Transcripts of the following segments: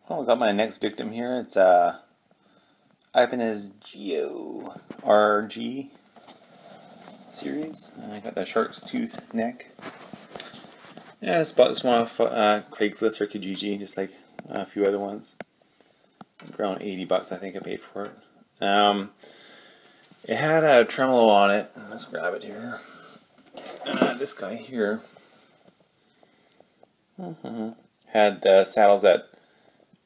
Well, I got my next victim here. It's Ibanez GIO RG series. I got the shark's tooth neck. Yeah, I just bought this one off Craigslist or Kijiji, just like a few other ones. Around $80 I think I paid for it. It had a tremolo on it. Let's grab it here. This guy here had the saddles that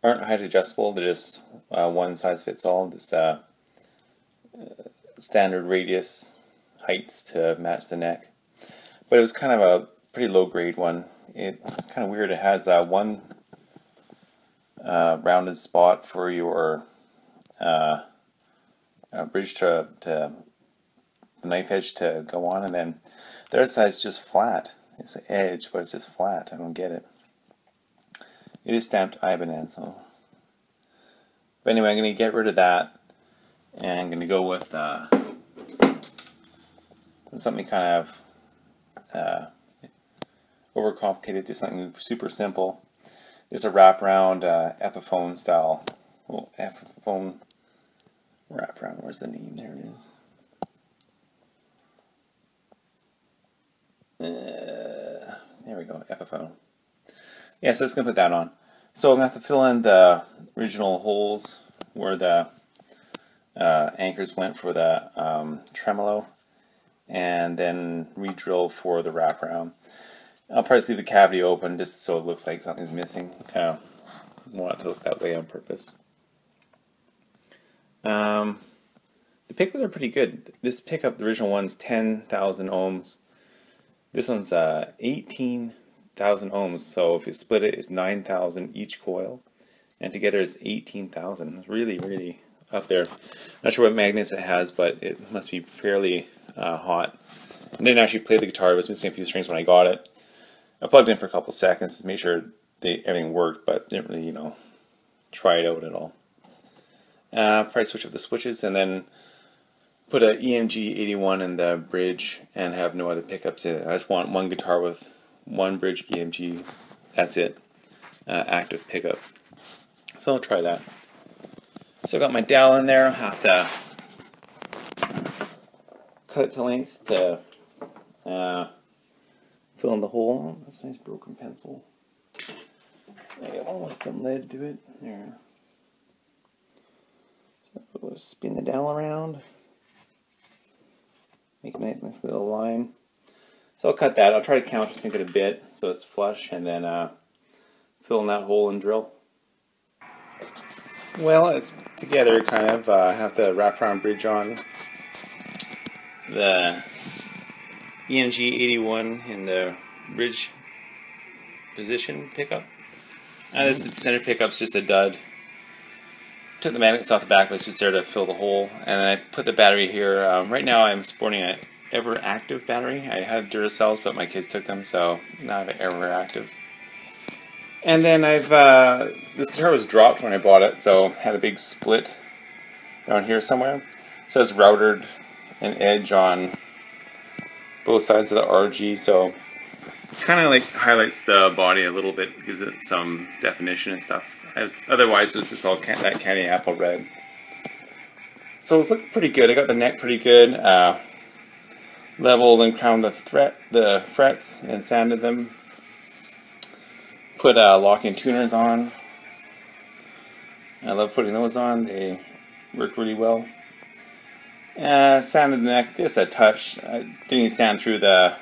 aren't height adjustable. They're just one size fits all. Just standard radius heights to match the neck. But it was kind of a pretty low grade one. It's kind of weird. It has one rounded spot for your bridge to the knife edge to go on, and then the other side is just flat. It's an edge, but it's just flat. I don't get it. It is stamped Ibanez, so. But anyway, I'm going to get rid of that, and I'm going to go with something kind of overcomplicated to something super simple. It's a wraparound Epiphone style. Well, Epiphone wraparound. Where's the name? There it is. There we go. Epiphone. Yeah, so it's going to put that on. So I'm going to have to fill in the original holes where the anchors went for the tremolo, and then re-drill for the wraparound. I'll probably leave the cavity open just so it looks like something's missing. Kind of want it to look that way on purpose. The pickups are pretty good. This pickup, the original one's 10,000 ohms. This one's 18,000 ohms, so if you split it, it's 9,000 each coil, and together it's 18,000. It's really, really up there. Not sure what magnets it has, but it must be fairly hot. I didn't actually play the guitar. I was missing a few strings when I got it. I plugged in for a couple seconds to make sure everything worked, but didn't really, try it out at all. Probably switch up the switches and then put a EMG 81 in the bridge and have no other pickups in it. I just want one guitar with one bridge EMG. That's it. Active pickup. So I'll try that. So I got my dowel in there. I'll have to cut it to length to fill in the hole. Oh, that's a nice broken pencil. I got one with some lead to it. There. So we'll spin the dowel around. Make a nice little line. So I'll cut that. I'll try to countersink it a bit so it's flush, and then fill in that hole and drill. Well, it's together kind of. I have the wraparound bridge on. The EMG 81 in the bridge position pickup. This center pickup's just a dud. Took the magnets off the back, but it's just there to fill the hole. And then I put the battery here. Right now I'm sporting an ever active battery. I had Duracells, but my kids took them, so now I have an ever active. And then this guitar was dropped when I bought it, so had a big split around here somewhere. So it's routed an edge on both sides of the RG, so kind of like highlights the body a little bit, gives it some definition and stuff. Otherwise, it was just all that candy apple red. So it's looking pretty good. I got the neck pretty good. Leveled and crowned the frets and sanded them. Put locking tuners on. I love putting those on. They work really well. Sanded the neck just a touch. I didn't even sand through the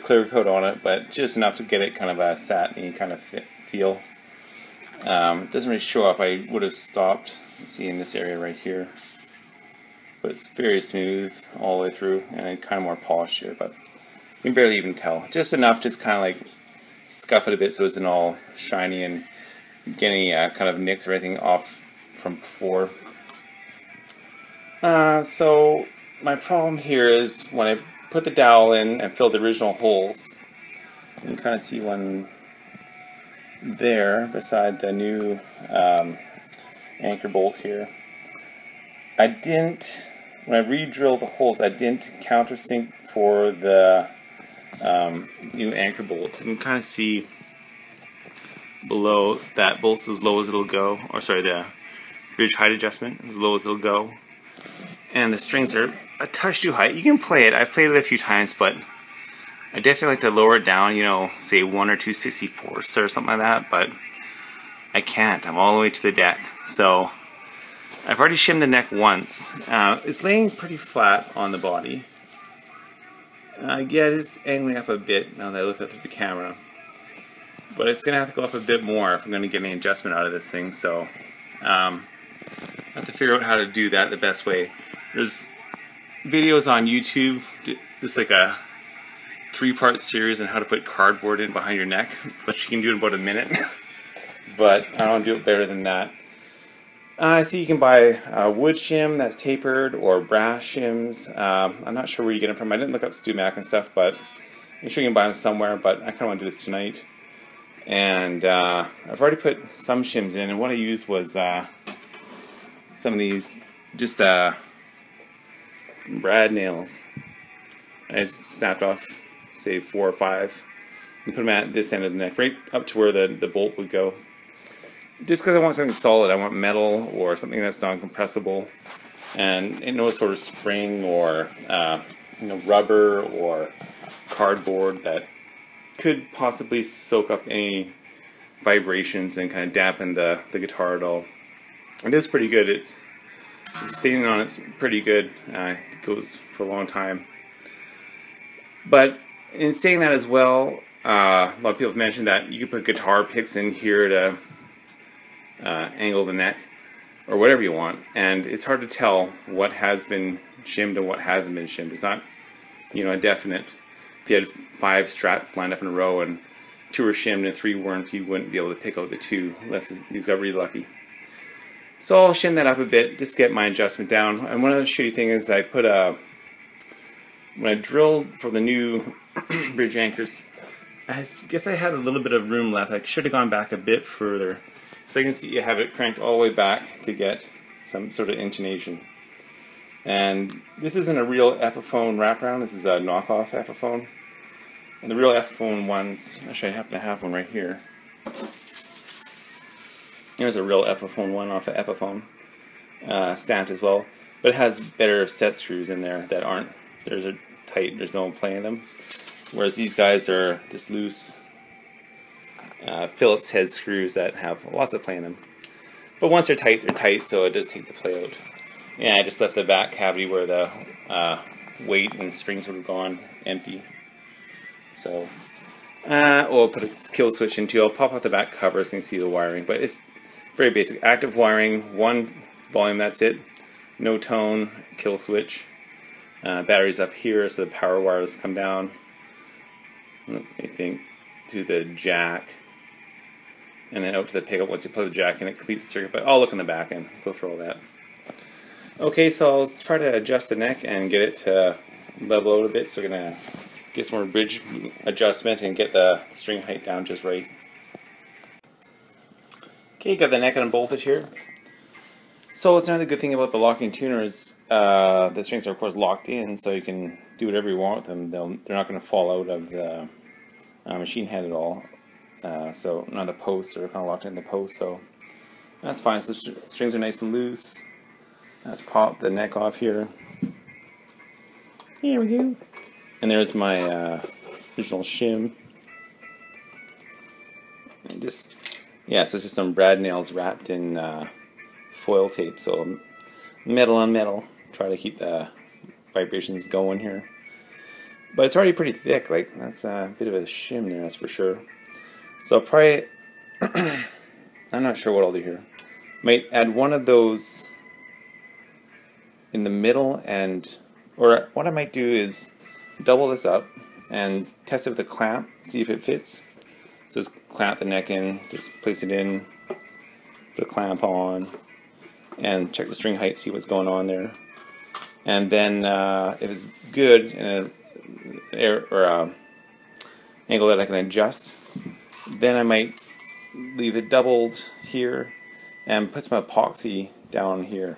clear coat on it, but just enough to get it kind of a satiny kind of feel. It doesn't really show up. I would have stopped, see, in this area right here, but it's very smooth all the way through, and kind of more polished here, but you can barely even tell. Just enough, just kind of like scuff it a bit so it isn't all shiny and getting kind of nicks or anything off from before. So my problem here is when I put the dowel in and fill the original holes, you can kind of see one there beside the new anchor bolt here. When I re-drilled the holes, I didn't countersink for the new anchor bolts. You can kind of see below that bolt's as low as it'll go, or sorry, the bridge height adjustment as low as it'll go, and the strings are a touch too high. You can play it. I've played it a few times, but I definitely like to lower it down, you know, say 1 or 2 64ths or something like that, but I can't. I'm all the way to the deck. So I've already shimmed the neck once. It's laying pretty flat on the body. Yeah, it is angling up a bit now that I look up at the camera. But it's going to have to go up a bit more if I'm going to get any adjustment out of this thing. So I have to figure out how to do that the best way. There's videos on YouTube, just like a 3-part series on how to put cardboard in behind your neck, which you can do in about a minute. But I don't do it better than that. I see you can buy wood shim that's tapered or brass shims. I'm not sure where you get them from. I didn't look up StuMac and stuff, but I'm sure you can buy them somewhere. But I kind of want to do this tonight. And I've already put some shims in, and what I used was some of these just brad nails. I just snapped off, say 4 or 5, and put them at this end of the neck, right up to where the bolt would go. Just because I want something solid. I want metal or something that's non-compressible, and no sort of spring or you know, rubber or cardboard that could possibly soak up any vibrations and kind of dampen the guitar at all. It is pretty good. It's staining on it's pretty good. It goes for a long time. But in saying that as well, a lot of people have mentioned that you can put guitar picks in here to angle the neck or whatever you want, and it's hard to tell what has been shimmed and what hasn't been shimmed. It's not, you know, a definite. If you had 5 strats lined up in a row and 2 were shimmed and 3 weren't, you wouldn't be able to pick out the 2 unless he's got really lucky. So I'll shim that up a bit, just get my adjustment down. And one other shitty thing is I put when I drilled for the new bridge anchors, I guess I had a little bit of room left. I should have gone back a bit further. So you can see you have it cranked all the way back to get some sort of intonation. And this isn't a real Epiphone wraparound, this is a knockoff Epiphone. And the real Epiphone ones, actually I happen to have one right here. Here's a real Epiphone one off of Epiphone, stamped as well. But it has better set screws in there that aren't, theirs are tight, there's no play in them. Whereas these guys are just loose Phillips head screws that have lots of play in them. But once they're tight, so it does take the play out. Yeah, I just left the back cavity where the weight and springs would have gone empty. So, we'll put a kill switch in too. I'll pop off the back cover so you can see the wiring. But it's very basic. Active wiring, 1 volume, that's it. No tone, kill switch. Batteries up here so the power wires come down. I think to the jack. And then out to the pickup. Once you plug the jack in, it completes the circuit. But I'll look in the back and go through all that. Okay, so I'll try to adjust the neck and get it to level out a bit. So we're going to get some more bridge adjustment and get the string height down just right. Okay, got the neck unbolted here. So what's another good thing about the locking tuner is the strings are of course locked in, so you can do whatever you want with them. They're not going to fall out of the machine head at all. So none of the posts are kind of locked in the post, so that's fine. So the strings are nice and loose. Let's pop the neck off here. Here we go. And there's my original shim. And just, yeah, so it's just some brad nails wrapped in foil tape. So metal on metal. Try to keep the vibrations going here. But it's already pretty thick. Like, that's a bit of a shim there, that's for sure. So I'll probably, I'm not sure what I'll do here. Might add one of those in the middle, and, or what I might do is double this up and test it with a clamp, see if it fits. So just clamp the neck in, just place it in, put a clamp on, and check the string height, see what's going on there. And then if it's good in an angle that I can adjust, then I might leave it doubled here and put some epoxy down here,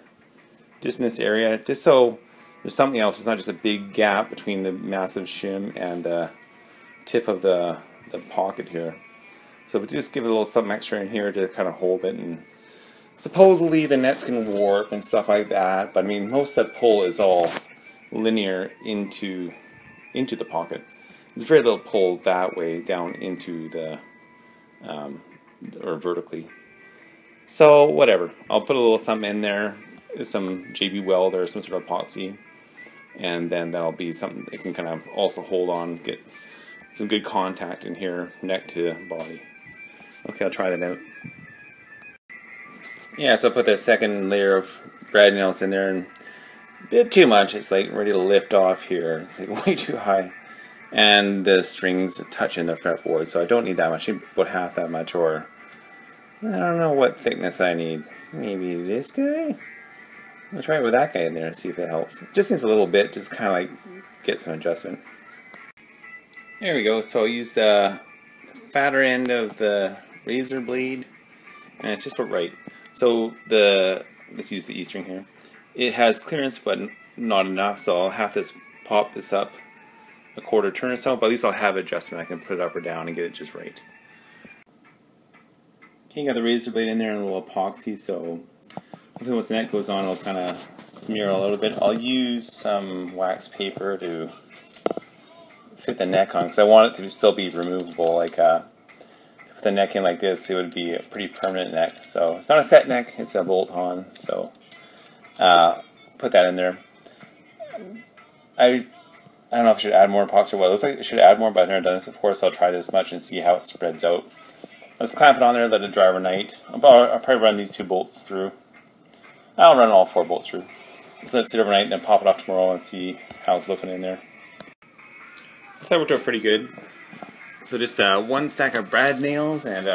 just in this area, just so there's something else. It's not just a big gap between the massive shim and the tip of the pocket here. So just give it a little something extra in here to kind of hold it. And supposedly the nets can warp and stuff like that, but I mean most of that pull is all linear into the pocket. There's very little pull that way down into the or vertically. So whatever, I'll put a little something in there, some JB Weld or some sort of epoxy, and then that'll be something that can kind of also hold on, get some good contact in here, neck to body. Okay, I'll try that out. Yeah, so I put the second layer of brad nails in there, and a bit too much. It's like ready to lift off here. It's like way too high. And the strings are touching the fretboard, so I don't need that much. About half that much, or I don't know what thickness I need. Maybe this guy? I'll try it with that guy in there and see if it helps. Just needs a little bit, just kind of like get some adjustment. There we go. So I used the fatter end of the razor blade, and it's just about right. So let's use the E-string here. It has clearance, but not enough, so I'll have to pop this up a quarter turn or so, but at least I'll have adjustment. I can put it up or down and get it just right. Okay, got the razor blade in there and a little epoxy, so hopefully once the net goes on, it'll kind of smear a little bit. I'll use some wax paper to fit the neck on, because I want it to still be removable. Like, put the neck in like this, it would be a pretty permanent neck. So it's not a set neck, it's a bolt-on. So put that in there. I don't know if I should add more epoxy or what. It looks like I should add more, but I've never done this before, so I'll try this much and see how it spreads out. Let's clamp it on there, let it dry overnight. I'll probably run these 2 bolts through. I'll run all 4 bolts through. Just let it sit overnight and then pop it off tomorrow and see how it's looking in there. So that worked out pretty good. So just 1 stack of brad nails and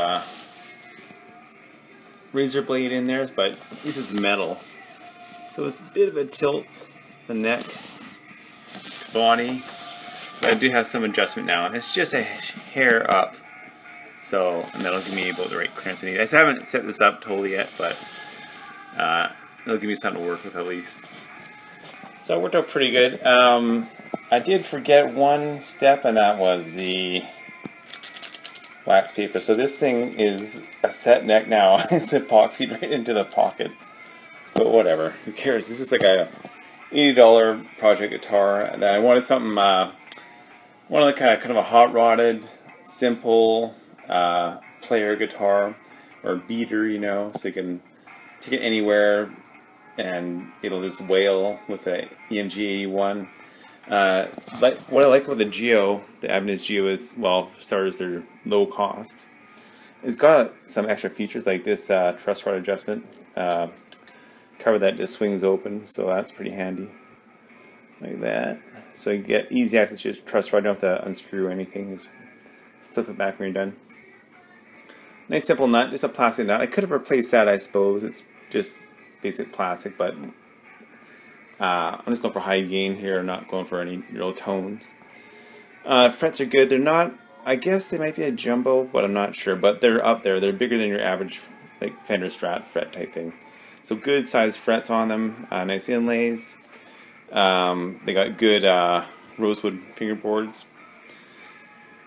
razor blade in there, but this is metal. So it's a bit of a tilt, the neck, body, but I do have some adjustment now. It's just a hair up, so and that'll give me about the right clearance I need. I haven't set this up totally yet, but it'll give me something to work with at least. So it worked out pretty good. I did forget one step, and that was the wax paper. So this thing is a set neck now. It's epoxied right into the pocket, but whatever, who cares? This is like a $80 project guitar that I wanted something, one of the kind of a hot rodded, simple player guitar or beater, you know, so you can take it anywhere and it'll just wail with the EMG 81. But what I like about the GIO, the Ibanez GIO, is, well, for starters, they're low cost. It's got some extra features like this Truss Rod Adjustment. Cover that just swings open, so that's pretty handy. Like that. So you get easy access to your truss rod, you don't have to unscrew anything, just flip it back when you're done. Nice simple nut, just a plastic nut. I could have replaced that, I suppose. It's just basic plastic, but I'm just going for high gain here, not going for any real tones. Frets are good. They're not, I guess they might be a jumbo, but I'm not sure. But they're up there. They're bigger than your average like Fender Strat fret type thing. So good sized frets on them, nice inlays. They got good rosewood fingerboards.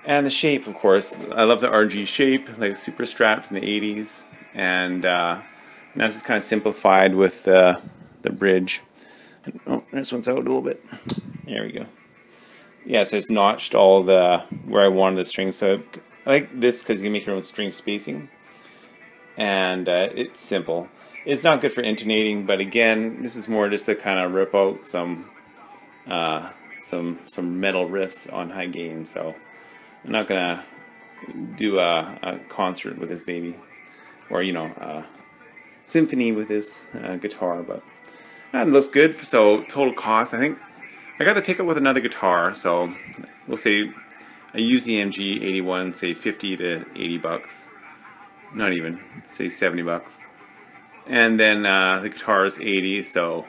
And the shape, of course. I love the RG shape, like Super Strat from the 80s. And now this is kind of simplified with the bridge. Oh, this one's out a little bit. There we go. Yeah, so it's notched all the where I wanted the strings. So I like this because you can make your own string spacing. And it's simple. It's not good for intonating, but again, this is more just to kind of rip out some metal riffs on high gain. So I'm not gonna do a concert with this baby, or you know, a symphony with this guitar. But it looks good. So total cost, I think I got the pickup with another guitar. So we'll say I use the EMG 81, say 50 to 80 bucks. Not even, say 70 bucks. And then the guitar is 80, so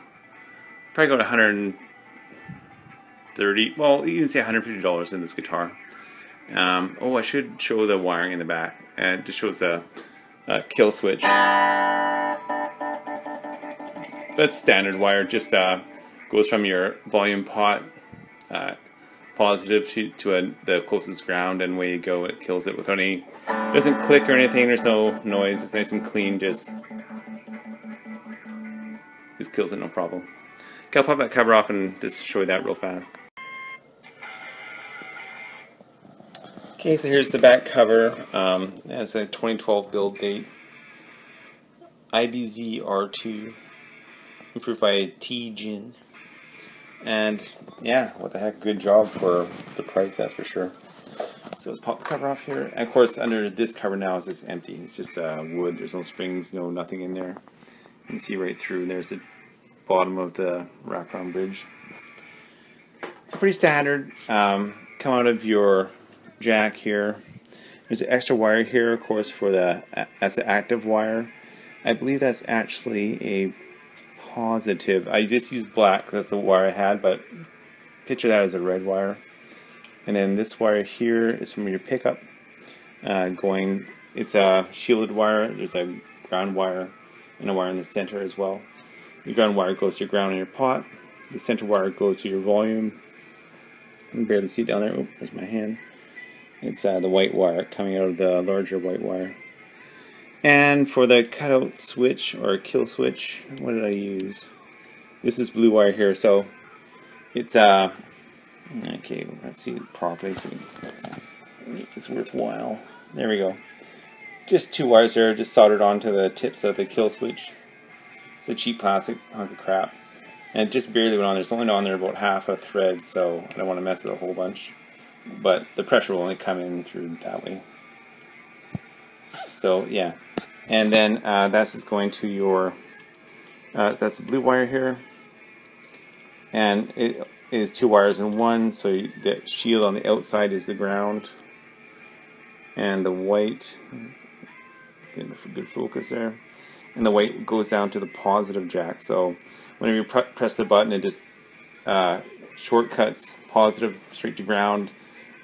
probably go to 130. Well, you can say $150 in this guitar. Oh, I should show the wiring in the back. And it just shows the kill switch. That's standard wire. Just goes from your volume pot positive to the closest ground, and away you go. It kills it without any, it doesn't click or anything, there's no noise, it's nice and clean, just kills it, no problem. Okay, I'll pop that cover off and just show you that real fast. Okay, so here's the back cover. It has a 2012 build date. IBZ R2, improved by T-Jin. And yeah, what the heck, good job for the price, that's for sure. So let's pop the cover off here. And of course, under this cover now is just empty. It's just wood. There's no springs, nothing in there. You can see right through. There's the bottom of the wraparound bridge. It's pretty standard. Come out of your jack here. There's an extra wire here, of course, for that's the active wire. I believe that's actually a positive. I just used black because that's the wire I had, but picture that as a red wire. And then this wire here is from your pickup. It's a shielded wire. There's a ground wire and a wire in the center as well. The ground wire goes to your ground in your pot. The center wire goes to your volume. You can barely see it down there. Oh, there's my hand. It's the white wire coming out of the larger white wire. And for the cutout switch or kill switch, what did I use? This is blue wire here, so it's okay, let's see it properly so it's worthwhile. There we go. Just two wires there, just soldered onto the tips of the kill switch. It's a cheap plastic hunk of crap. And it just barely went on there. It's only on there about half a thread, so I don't want to mess with a whole bunch. But the pressure will only come in through that way. So yeah, and then that's just going to your, that's the blue wire here, and it is two wires in one, so the shield on the outside is the ground, and the white, getting a good focus there, and the white goes down to the positive jack. So whenever you press the button, it just shortcuts positive straight to ground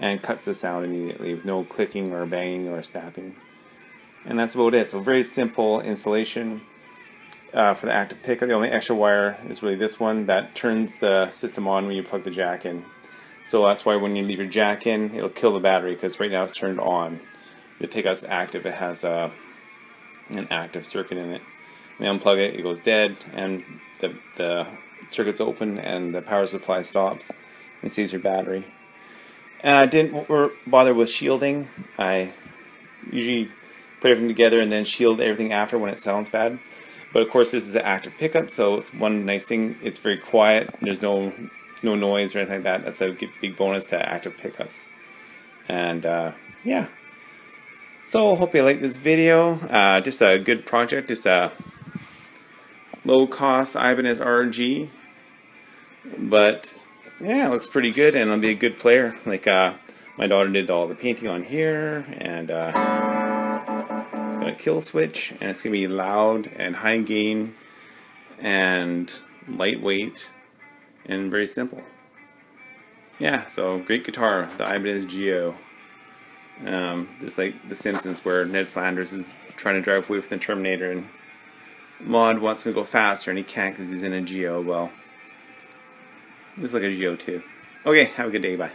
and cuts the sound immediately with no clicking or banging or snapping. And that's about it. So very simple installation for the active pickup. The only extra wire is really this one that turns the system on when you plug the jack in. So that's why when you leave your jack in, it'll kill the battery, because right now it's turned on. The pickup's active. It has an active circuit in it. When you unplug it, it goes dead, and the circuit's open, and the power supply stops and saves your battery. I didn't bother with shielding. I usually put everything together and then shield everything after when it sounds bad. But of course this is an active pickup, so it's one nice thing. It's very quiet. There's no noise or anything like that. That's a big bonus to active pickups. And yeah. So hope you like this video. Just a good project. Just a low cost Ibanez RG. But yeah, it looks pretty good, and I'll be a good player. Like my daughter did all the painting on here, and it's got a kill switch, and it's gonna be loud and high gain and lightweight and very simple. Yeah, so great guitar, the Ibanez GIO. Just like The Simpsons, where Ned Flanders is trying to drive away from the Terminator, and Maud wants him to go faster, and he can't because he's in a GIO. Well, this is like a GIO too. Okay, have a good day, bye.